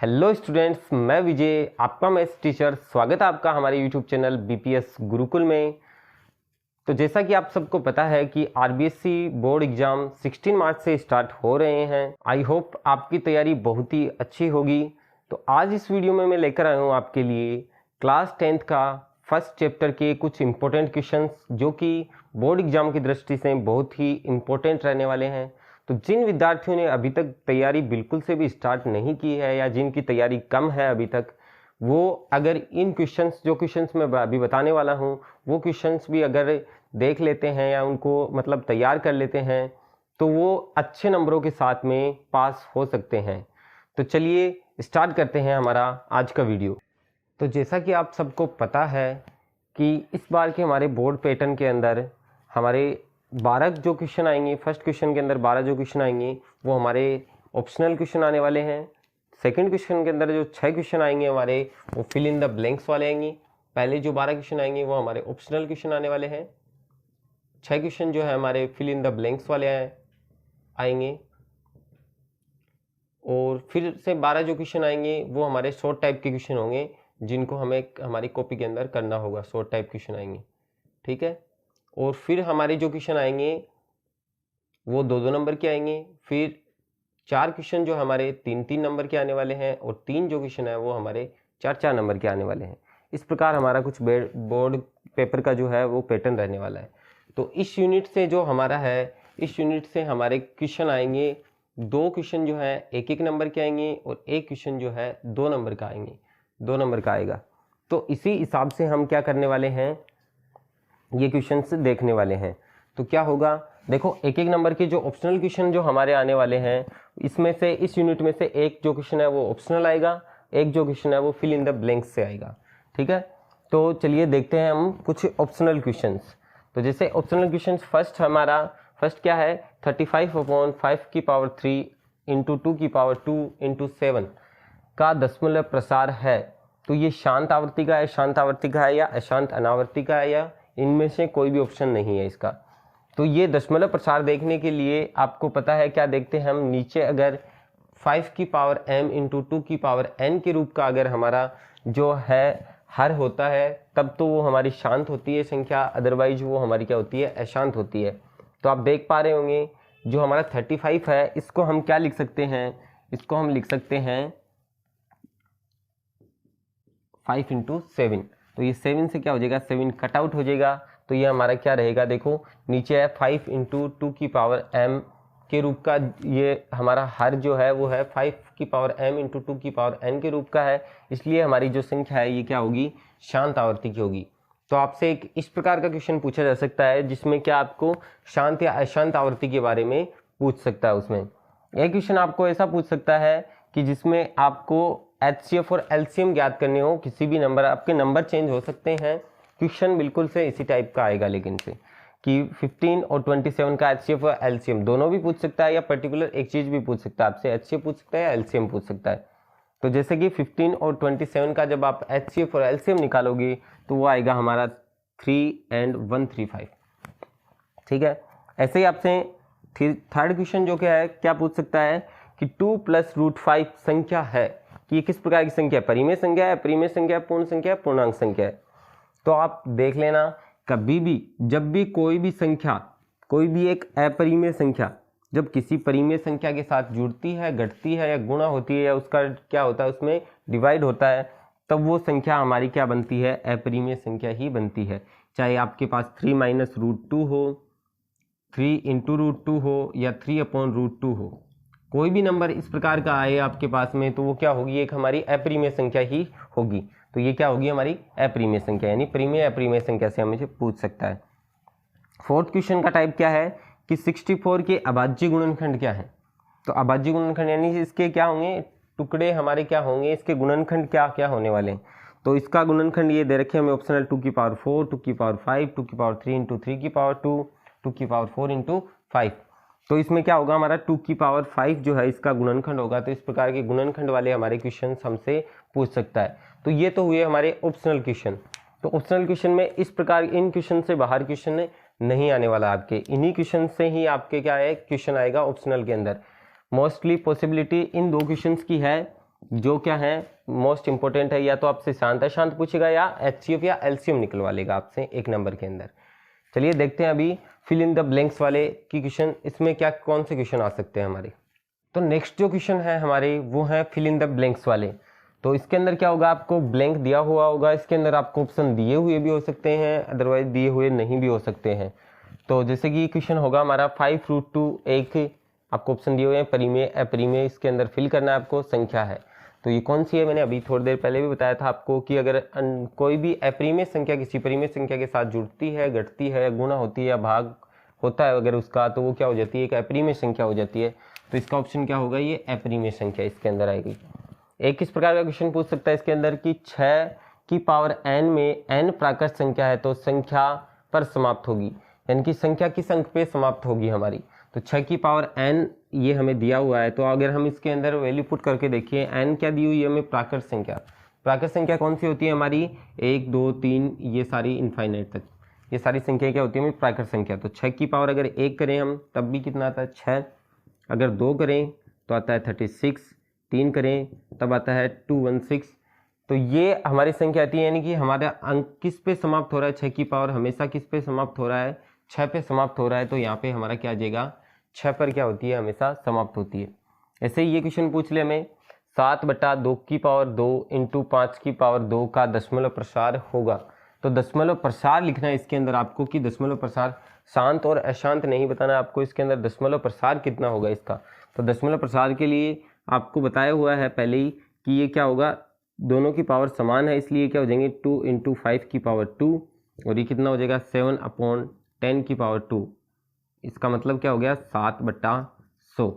Hello students, मैं विजय, आपका maths teacher. स्वागत है आपका हमारे यूट्यूब चैनल बीपीएस गुरुकुल में। तो जैसा कि आप सबको पता है कि आरबीएससी बोर्ड एग्जाम 16 मार्च से स्टार्ट हो रहे हैं। आई होप आपकी तैयारी बहुत ही अच्छी होगी। तो आज इस वीडियो में मैं लेकर आया हूँ आपके लिए क्लास 10th का फर्स्ट चैप्टर के कुछ इंपॉर्टेंट क्वेश्चंस जो कि बोर्ड एग्जाम की दृष्टि से बहुत ही इंपॉर्टेंट रहने वाले हैं। तो जिन विद्यार्थियों ने अभी तक तैयारी बिल्कुल से भी स्टार्ट नहीं की है या जिनकी तैयारी कम है अभी तक, वो अगर इन क्वेश्चंस मैं अभी बताने वाला हूँ वो क्वेश्चंस भी अगर देख लेते हैं या उनको मतलब तैयार कर लेते हैं तो वो अच्छे नंबरों के साथ में पास हो सकते हैं। तो चलिए स्टार्ट करते हैं हमारा आज का वीडियो। तो जैसा कि आप सबको पता है कि इस बार के हमारे बोर्ड पैटर्न के अंदर हमारे 12 जो क्वेश्चन आएंगे, फर्स्ट क्वेश्चन के अंदर 12 जो क्वेश्चन आएंगे वो हमारे ऑप्शनल क्वेश्चन आने वाले हैं। सेकंड क्वेश्चन के अंदर जो 6 क्वेश्चन आएंगे हमारे वो फिल इन द ब्लैंक्स वाले आएंगे। पहले जो 12 क्वेश्चन आएंगे वो हमारे ऑप्शनल क्वेश्चन आने वाले हैं। 6 क्वेश्चन जो है हमारे फिल इन द ब्लैंक्स वाले आएंगे। और फिर से 12 जो क्वेश्चन आएंगे वो हमारे शॉर्ट टाइप के क्वेश्चन होंगे जिनको हमें हमारी कॉपी के अंदर करना होगा। शॉर्ट टाइप क्वेश्चन आएंगे, ठीक है। और फिर हमारे जो क्वेश्चन आएंगे वो 2-2 नंबर के आएंगे। फिर 4 क्वेश्चन जो हमारे 3-3 नंबर के आने वाले हैं और 3 जो क्वेश्चन है वो हमारे 4-4 नंबर के आने वाले हैं। इस प्रकार हमारा कुछ बोर्ड पेपर का जो है वो पैटर्न रहने वाला है। तो इस यूनिट से जो हमारा है, इस यूनिट से हमारे क्वेश्चन आएंगे 2 क्वेश्चन जो है 1-1 नंबर के आएंगे और 1 क्वेश्चन जो है 2 नंबर का आएंगे, 2 नंबर का आएगा। तो इसी हिसाब से हम क्या करने वाले हैं, ये क्वेश्चंस देखने वाले हैं। तो क्या होगा, देखो 1-1 नंबर के जो ऑप्शनल क्वेश्चन जो हमारे आने वाले हैं इसमें से इस यूनिट में से एक जो क्वेश्चन है वो ऑप्शनल आएगा, एक जो क्वेश्चन है वो फिल इन द ब्लैंक्स से आएगा, ठीक है। तो चलिए देखते हैं हम कुछ ऑप्शनल क्वेश्चंस। तो जैसे ऑप्शनल क्वेश्चंस फर्स्ट क्या है, 35/5 इंटू 2 की पावर 2 इंटू 7 का दशमलव प्रसार है। तो ये शांत आवर्ती का है या अशांत अनावर्ती का है या इनमें से कोई भी ऑप्शन नहीं है इसका। तो ये दशमलव प्रसार देखने के लिए आपको पता है क्या देखते हैं हम, नीचे अगर 5 की पावर m इंटू 2 की पावर n के रूप का अगर हमारा जो है हर होता है तब तो वो हमारी शांत होती है संख्या, अदरवाइज वो हमारी क्या होती है, अशांत होती है। तो आप देख पा रहे होंगे जो हमारा 35 है इसको हम क्या लिख सकते हैं, इसको हम लिख सकते हैं 5 इंटू 7। तो ये 7 से क्या हो जाएगा, 7 कट आउट हो जाएगा। तो ये हमारा क्या रहेगा, देखो नीचे है 5 इंटू 2 की पावर m के रूप का, ये हमारा हर जो है वो है 5 की पावर m इंटू 2 की पावर n के रूप का है। इसलिए हमारी जो संख्या है ये क्या होगी, शांत आवर्ती की होगी। तो आपसे एक इस प्रकार का क्वेश्चन पूछा जा सकता है जिसमें क्या आपको शांत या अशांत आवर्ती के बारे में पूछ सकता है। उसमें एक क्वेश्चन आपको ऐसा पूछ सकता है कि जिसमें आपको HCF और LCM ज्ञात करने हो, किसी भी नंबर, आपके नंबर चेंज हो सकते हैं। क्वेश्चन बिल्कुल से इसी टाइप का आएगा लेकिन से कि 15 और 27 का HCF और LCM दोनों भी पूछ सकता है या पर्टिकुलर एक चीज़ भी पूछ सकता है आपसे, HCF पूछ सकता है या LCM पूछ सकता है। तो जैसे कि 15 और 27 का जब आप HCF और LCM निकालोगे तो वो आएगा हमारा 3 and 135, ठीक है। ऐसे ही आपसे थर्ड क्वेश्चन जो क्या है, क्या पूछ सकता है कि 2 + √5 संख्या है कि ये किस प्रकार की संख्या है, परिमेय संख्या है, अपरिमेय संख्या है, पूर्ण संख्या है, पूर्णांक संख्या है। तो आप देख लेना, कभी भी जब भी कोई भी संख्या, कोई भी एक अपरिमेय संख्या जब किसी परिमेय संख्या के साथ जुड़ती है, घटती है या गुणा होती है या उसका क्या होता है, उसमें डिवाइड होता है, तब वो संख्या हमारी क्या बनती है, अपरिमेय संख्या ही बनती है। चाहे आपके पास 3 - √2 हो, 3 इंटू √2 हो या 3/√2 हो, कोई भी नंबर इस प्रकार का आए आपके पास में तो वो क्या होगी, एक हमारी अपरिमेय संख्या ही होगी। तो ये क्या होगी, हमारी अपरिमेय संख्या, यानी परिमेय अपरिमेय संख्या से हमें पूछ सकता है। फोर्थ क्वेश्चन का टाइप क्या है कि 64 के अभाज्य गुणनखंड क्या है। तो अभाज्य गुणनखंड यानी इसके क्या होंगे, टुकड़े हमारे क्या होंगे, इसके गुणनखंड क्या क्या होने वाले हैं। तो इसका गुणनखंड ये दे रखे हमें ऑप्शनल 2 की पावर 4, 2 की पावर 5, 2 की पावर 3 इंटू 3 की पावर 2, 2 की पावर 4 इंटू 5। तो इसमें क्या होगा, हमारा 2 की पावर 5 जो है इसका गुणनखंड होगा। तो इस प्रकार के गुणनखंड वाले हमारे क्वेश्चन हमसे पूछ सकता है। तो ये तो हुए हमारे ऑप्शनल क्वेश्चन। तो ऑप्शनल क्वेश्चन में इस प्रकार इन क्वेश्चन से बाहर क्वेश्चन नहीं आने वाला आपके, इन्हीं क्वेश्चन से ही आपके क्या है क्वेश्चन आएगा ऑप्शनल के अंदर। मोस्टली पॉसिबिलिटी इन 2 क्वेश्चंस की है जो क्या है मोस्ट इंपॉर्टेंट है, या तो आपसे शांत अशांत पूछेगा या HCF या LCM निकलवा लेगा आपसे एक नंबर के अंदर। चलिए देखते हैं अभी फिल इन द ब्लैंक्स वाले की क्वेश्चन, इसमें क्या कौन से क्वेश्चन आ सकते हैं हमारे। तो नेक्स्ट जो क्वेश्चन है हमारे वो है फिल इन द ब्लैंक्स वाले। तो इसके अंदर क्या होगा, आपको ब्लैंक दिया हुआ होगा, इसके अंदर आपको ऑप्शन दिए हुए भी हो सकते हैं, अदरवाइज दिए हुए नहीं भी हो सकते हैं। तो जैसे कि क्वेश्चन होगा हमारा 5√2 एक आपको ऑप्शन दिए हुए हैं परिमेय अपरिमेय, इसके अंदर फिल करना है आपको, संख्या है। तो ये कौन सी है, मैंने अभी थोड़ी देर पहले भी बताया था आपको कि अगर कोई भी अपरिमेय संख्या किसी परिमेय संख्या के साथ जुड़ती है, घटती है, गुणा होती है या भाग होता है अगर उसका, तो वो क्या हो जाती है, एक अपरिमेय संख्या हो जाती है। तो इसका ऑप्शन क्या होगा, ये अपरिमेय संख्या इसके अंदर आएगी। एक किस प्रकार का क्वेश्चन पूछ सकता है इसके अंदर कि 6 की पावर n में n प्राकृत संख्या है तो संख्या पर समाप्त होगी, यानी कि संख्या किस अंक पे समाप्त होगी हमारी। तो 6 की पावर n ये हमें दिया हुआ है, तो अगर हम इसके अंदर वैल्यू पुट करके देखिए, n क्या दी हुई है हमें, प्राकृत संख्या। प्राकृत संख्या कौन सी होती है हमारी, 1 2 3 ये सारी इनफाइनाइट तक, ये सारी संख्या क्या होती है हमें, प्राकृत संख्या। तो 6 की पावर अगर 1 करें हम तब भी कितना आता है 6, अगर 2 करें तो आता है 36, 3 करें तब आता है 216। तो ये हमारी संख्या आती है, यानी कि हमारा अंक किस पे समाप्त हो रहा है, 6 की पावर हमेशा किस पे समाप्त हो रहा है, 6 पे समाप्त हो रहा है। तो यहाँ पे हमारा क्या आ जाएगा, 6 पर क्या होती है, हमेशा समाप्त होती है। ऐसे ही ये क्वेश्चन पूछ ले हमें 7/2 की पावर 2 इंटू 5 की पावर 2 का दशमलव प्रसार होगा। तो दशमलव प्रसार लिखना है इसके अंदर आपको कि दशमलव प्रसार, शांत और अशांत नहीं बताना आपको, इसके अंदर दशमलव प्रसार कितना होगा इसका। तो दशमलव प्रसार के लिए आपको बताया हुआ है पहले ही कि ये क्या होगा, दोनों की पावर समान है, इसलिए क्या हो जाएंगे 2 इंटू 5 की पावर 2, और ये कितना हो जाएगा 7/10 की पावर 2। इसका मतलब क्या हो गया 7/100,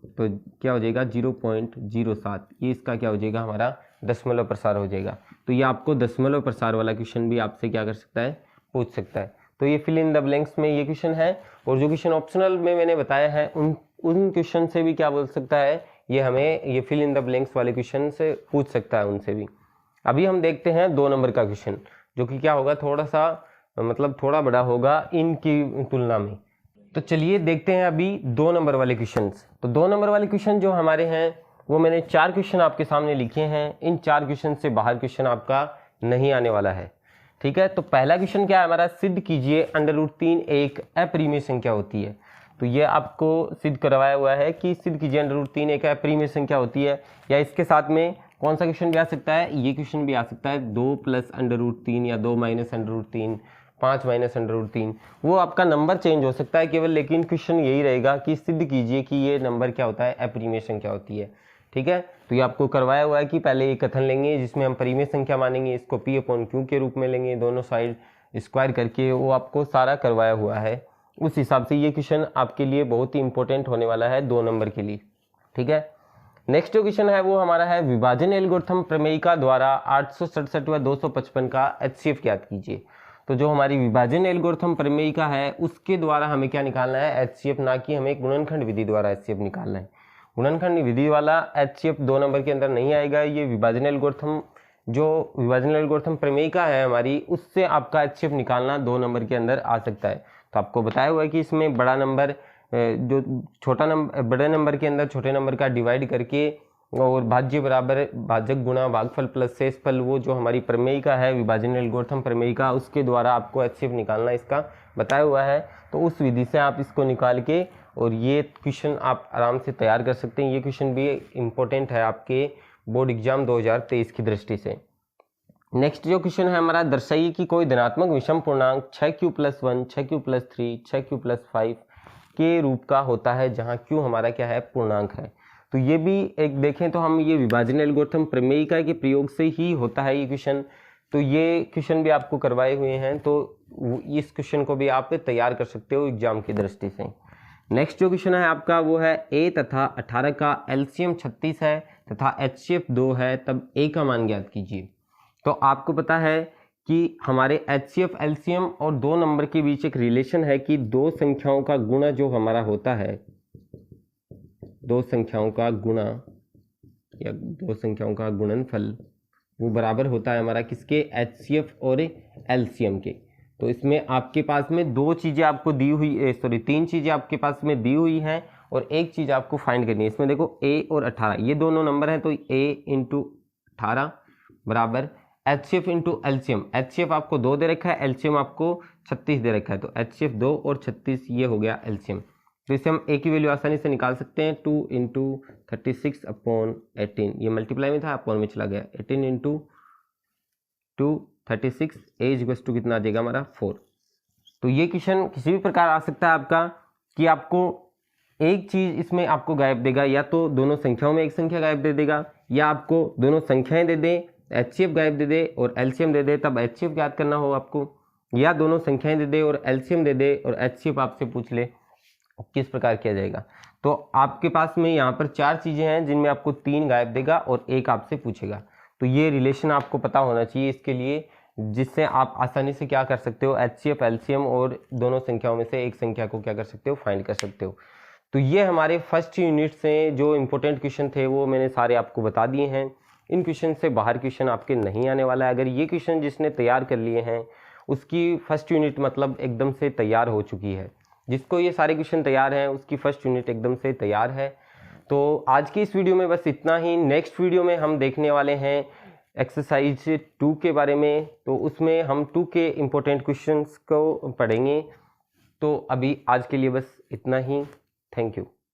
तो क्या हो जाएगा 0.07, ये इसका क्या हो जाएगा हमारा दशमलव प्रसार हो जाएगा। तो ये आपको दशमलव प्रसार वाला क्वेश्चन भी आपसे क्या कर सकता है, पूछ सकता है। तो ये फिल इन द ब्लैंक्स में ये क्वेश्चन है, और जो क्वेश्चन ऑप्शनल में मैंने बताया है उन क्वेश्चन से भी क्या बोल सकता है, ये हमें ये फिल इन द ब्लैंक्स वाले क्वेश्चन से पूछ सकता है, उनसे भी। अभी हम देखते हैं 2 नंबर का क्वेश्चन, जो कि क्या होगा, थोड़ा सा मतलब थोड़ा बड़ा होगा इनकी तुलना में। तो चलिए देखते हैं अभी 2 नंबर वाले क्वेश्चन। तो 2 नंबर वाले क्वेश्चन जो हमारे हैं वो मैंने 4 क्वेश्चन आपके सामने लिखे हैं, इन 4 क्वेश्चन से बाहर क्वेश्चन आपका नहीं आने वाला है, ठीक है। तो पहला क्वेश्चन क्या है हमारा, सिद्ध कीजिए √3 एक अपरिमेय संख्या होती है। तो ये आपको सिद्ध करवाया हुआ है कि सिद्ध कीजिए √3 एक अपरिमेय संख्या होती है। या इसके साथ में कौन सा क्वेश्चन भी आ सकता है, ये क्वेश्चन भी आ सकता है 2 + √3 या 2 - √3, 5 - √3, वो आपका नंबर चेंज हो सकता है केवल, लेकिन क्वेश्चन यही रहेगा कि सिद्ध कीजिए कि ये नंबर क्या होता है, अपरिमेय संख्या होती है, ठीक है। तो ये आपको करवाया हुआ है कि पहले ये कथन लेंगे जिसमें हम परिमेय संख्या मानेंगे, इसको P/Q के रूप में लेंगे, दोनों साइड स्क्वायर करके, वो आपको सारा करवाया हुआ है। उस हिसाब से ये क्वेश्चन आपके लिए बहुत ही इंपॉर्टेंट होने वाला है 2 नंबर के लिए, ठीक है। नेक्स्ट जो क्वेश्चन है वो हमारा है विभाजन एल्गोरिथम प्रमेयिका द्वारा 867 व 255 का HCF ज्ञात कीजिए। तो जो हमारी विभाजन एल्गोरिथम प्रमेयिका है उसके द्वारा हमें क्या निकालना है, HCF, ना कि हमें गुणनखंड विधि द्वारा HCF निकालना है। गुणनखंड विधि वाला HCF 2 नंबर के अंदर नहीं आएगा। ये विभाजन एल्गोरिथम, जो विभाजन एल्गोरिथम प्रमेयिका है हमारी, उससे आपका HCF निकालना 2 नंबर के अंदर आ सकता है। तो आपको बताया हुआ है कि इसमें बड़ा नंबर जो छोटा नंबर, बड़े नंबर के अंदर छोटे नंबर का डिवाइड करके और भाज्य बराबर भाजक गुणा भागफल प्लस शेषफल, वो जो हमारी प्रमेयिका है विभाजन एल्गोरिथम प्रमेयिका, उसके द्वारा आपको HCF निकालना इसका बताया हुआ है। तो उस विधि से आप इसको निकाल के और ये क्वेश्चन आप आराम से तैयार कर सकते हैं। ये क्वेश्चन भी इम्पोर्टेंट है आपके बोर्ड एग्जाम 2023 की दृष्टि से। नेक्स्ट जो क्वेश्चन है हमारा, दर्शाइए कि कोई धनात्मक विषम पूर्णांक 6q + 1, 6q + 3, 6q + 5 के रूप का होता है, जहां q हमारा क्या है, पूर्णांक है। तो ये भी एक देखें तो हम ये विभाजन एल्गोरिथम प्रमेयिका के प्रयोग से ही होता है ये क्वेश्चन। तो ये क्वेश्चन भी आपको करवाए हुए हैं, तो इस क्वेश्चन को भी आप तैयार कर सकते हो एग्जाम की दृष्टि से। नेक्स्ट जो क्वेश्चन है आपका वो है a तथा 18 का LCM 36 है तथा HCF 2 है, तब a का मान ज्ञात कीजिए। तो आपको पता है कि हमारे HCF, LCM और 2 नंबर के बीच एक रिलेशन है कि 2 संख्याओं का गुणा जो हमारा होता है, 2 संख्याओं का गुणा या 2 संख्याओं का गुणनफल, वो बराबर होता है हमारा किसके, HCF और LCM के। तो इसमें आपके पास में 2 चीज़ें आपको दी हुई, 3 चीज़ें आपके पास में दी हुई हैं और एक चीज़ आपको फाइंड करनी है। इसमें देखो a और 18 ये दोनों नंबर हैं, तो a इंटू 18 बराबर HCF इंटू एलसीएम। HCF आपको 2 दे रखा है, एलसीएम आपको 36 दे रखा है, तो HCF 2 और 36 ये हो गया एलसीएम। तो इससे हम a की वैल्यू आसानी से निकाल सकते हैं, 2 इंटू 36 अपॉन 18, ये मल्टीप्लाई में था अपॉन में चला गया, 18 इंटू 2 36 एज इक्वल्स टू कितना आ जाएगा हमारा 4। तो ये क्वेश्चन किसी भी प्रकार आ सकता है आपका कि आपको एक चीज़ इसमें आपको गायब देगा, या तो दोनों संख्याओं में एक संख्या गायब दे देगा, या आपको दोनों संख्याएं दे दे, HCF गायब दे दे और LCM दे दे, तब HCF याद करना हो आपको, या दोनों संख्याएं दे दे और LCM दे दे और HCF आपसे पूछ ले, किस प्रकार किया जाएगा। तो आपके पास में यहाँ पर 4 चीज़ें हैं जिनमें आपको 3 गायब देगा और एक आपसे पूछेगा। तो ये रिलेशन आपको पता होना चाहिए इसके लिए, जिससे आप आसानी से क्या कर सकते हो, HCF LCM और दोनों संख्याओं में से एक संख्या को क्या कर सकते हो, फाइंड कर सकते हो। तो ये हमारे फर्स्ट यूनिट से जो इम्पोर्टेंट क्वेश्चन थे वो मैंने सारे आपको बता दिए हैं। इन क्वेश्चन से बाहर क्वेश्चन आपके नहीं आने वाला है। अगर ये क्वेश्चन जिसने तैयार कर लिए हैं उसकी फर्स्ट यूनिट मतलब एकदम से तैयार हो चुकी है, जिसको ये सारे क्वेश्चन तैयार हैं उसकी फर्स्ट यूनिट एकदम से तैयार है। तो आज की इस वीडियो में बस इतना ही। नेक्स्ट वीडियो में हम देखने वाले हैं एक्सरसाइज 2 के बारे में, तो उसमें हम 2 के इम्पोर्टेंट क्वेश्चंस को पढ़ेंगे। तो अभी आज के लिए बस इतना ही। Thank you.